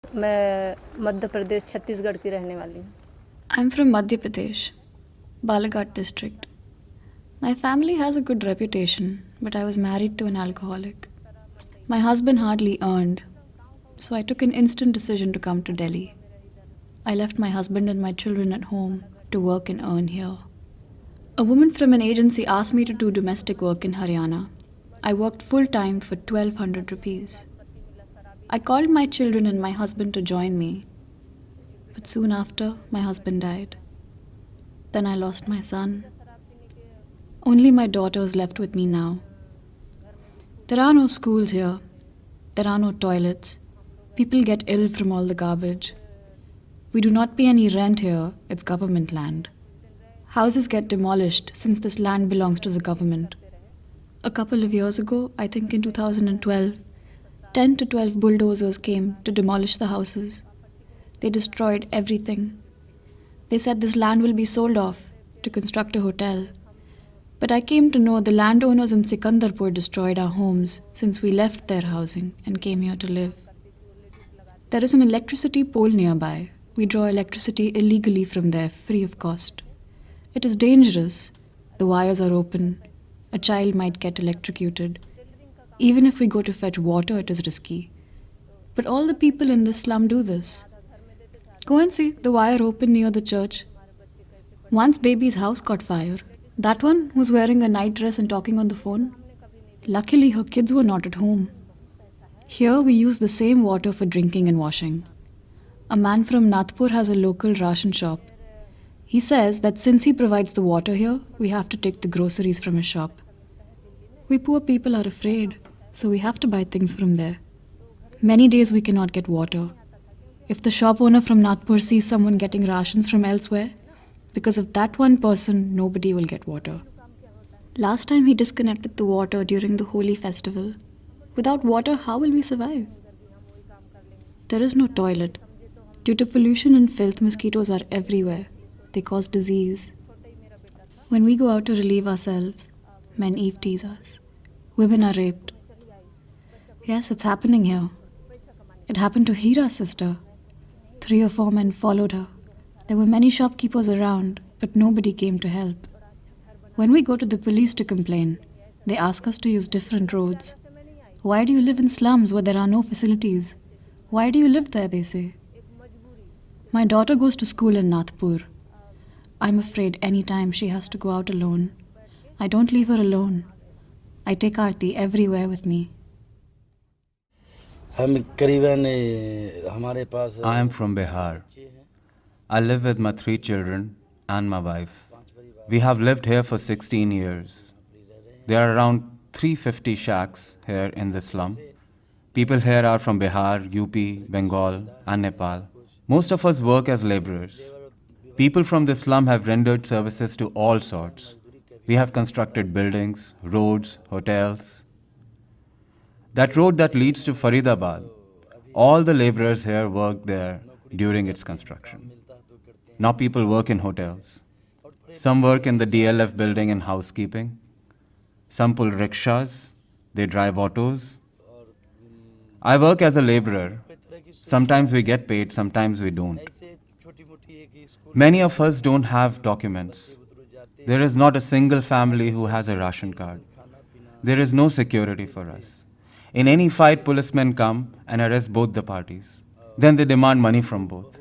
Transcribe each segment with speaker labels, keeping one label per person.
Speaker 1: मैं मध्य प्रदेश छत्तीसगढ़ की रहने वाली हूँ।
Speaker 2: I'm from Madhya Pradesh, Balaghat district. My family has a good reputation, but I was married to an alcoholic. My husband hardly earned, so I took an instant decision to come to Delhi. I left my husband and my children at home to work and earn here. A woman from an agency asked me to do domestic work in Haryana. I worked full time for 1200 rupees. I called my children and my husband to join me, but soon after, my husband died. Then I lost my son. Only my daughter is left with me now. There are no schools here. There are no toilets. People get ill from all the garbage. We do not pay any rent here, it's government land. Houses get demolished since this land belongs to the government. A couple of years ago, I think in 2012, 10 to 12 bulldozers came to demolish the houses. They destroyed everything. They said this land will be sold off to construct a hotel. But I came to know the landowners in Sikanderpur destroyed our homes since we left their housing and came here to live. There is an electricity pole nearby. We draw electricity illegally from there, free of cost. It is dangerous. The wires are open. A child might get electrocuted. Even if we go to fetch water, it is risky. But all the people in this slum do this. Go and see the wire open near the church. Once baby's house caught fire. That one who's wearing a night dress and talking on the phone. Luckily, her kids were not at home. Here we use the same water for drinking and washing. A man from Nagpur has a local ration shop. He says that since he provides the water here, we have to take the groceries from his shop. We poor people are afraid, so we have to buy things from there. Many days we cannot get water. If the shop owner from Nagpur sees someone getting rations from elsewhere, because of that one person, nobody will get water. Last time he disconnected the water during the Holi festival. Without water, how will we survive? There is no toilet. Due to pollution and filth, mosquitoes are everywhere. They cause disease. When we go out to relieve ourselves, men eve tease us. Women are raped. Yes, it's happening here. It happened to Hira's sister. 3 or 4 men followed her. There were many shopkeepers around, but nobody came to help. When we go to the police to complain, they ask us to use different roads. Why do you live in slums where there are no facilities? Why do you live there, they say. My daughter goes to school in Nagpur. I'm afraid any time she has to go out alone. I don't leave her alone. I take Aarti everywhere with me.
Speaker 3: I am
Speaker 4: from Bihar. I live with my 3 children and my wife. We have lived here for 16 years. There are around 350 shacks here in the slum. People here are from Bihar, UP, Bengal, and Nepal. Most of us work as laborers. People from the slum have rendered services to all sorts. We have constructed buildings, roads, hotels. That road that leads to Faridabad, all the laborers here worked there during its construction. Now people work in hotels. Some work in the DLF building in housekeeping. Some pull rickshaws. They drive autos. I work as a laborer. Sometimes we get paid, sometimes we don't. Many of us don't have documents. There is not a single family who has a ration card. There is no security for us. In any fight, policemen come and arrest both the parties. Then they demand money from both.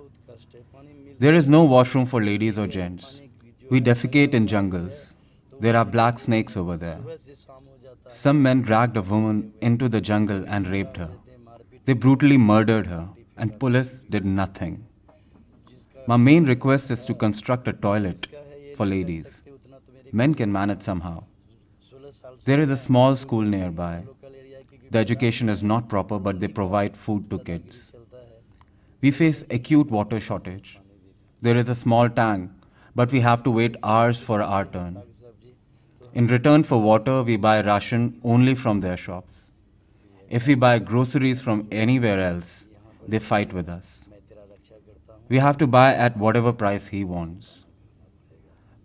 Speaker 4: There is no washroom for ladies or gents. We defecate in jungles. There are black snakes over there. Some men dragged a woman into the jungle and raped her. They brutally murdered her, and police did nothing. My main request is to construct a toilet for ladies. Men can manage somehow. There is a small school nearby. The education is not proper, but they provide food to kids. We face acute water shortage. There is a small tank, but we have to wait hours for our turn. In return for water, we buy ration only from their shops. If we buy groceries from anywhere else, they fight with us. We have to buy at whatever price he wants.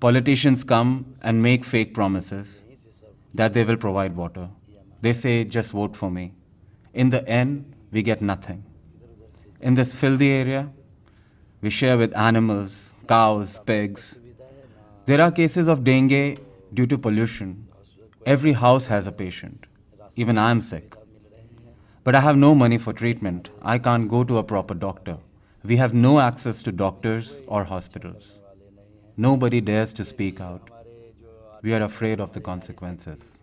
Speaker 4: Politicians come and make fake promises that they will provide water. They say, just vote for me. In the end, we get nothing. In this filthy area, we share with animals, cows, pigs. There are cases of dengue due to pollution. Every house has a patient. Even I am sick. But I have no money for treatment. I can't go to a proper doctor. We have no access to doctors or hospitals. Nobody dares to speak out. We are afraid of the consequences.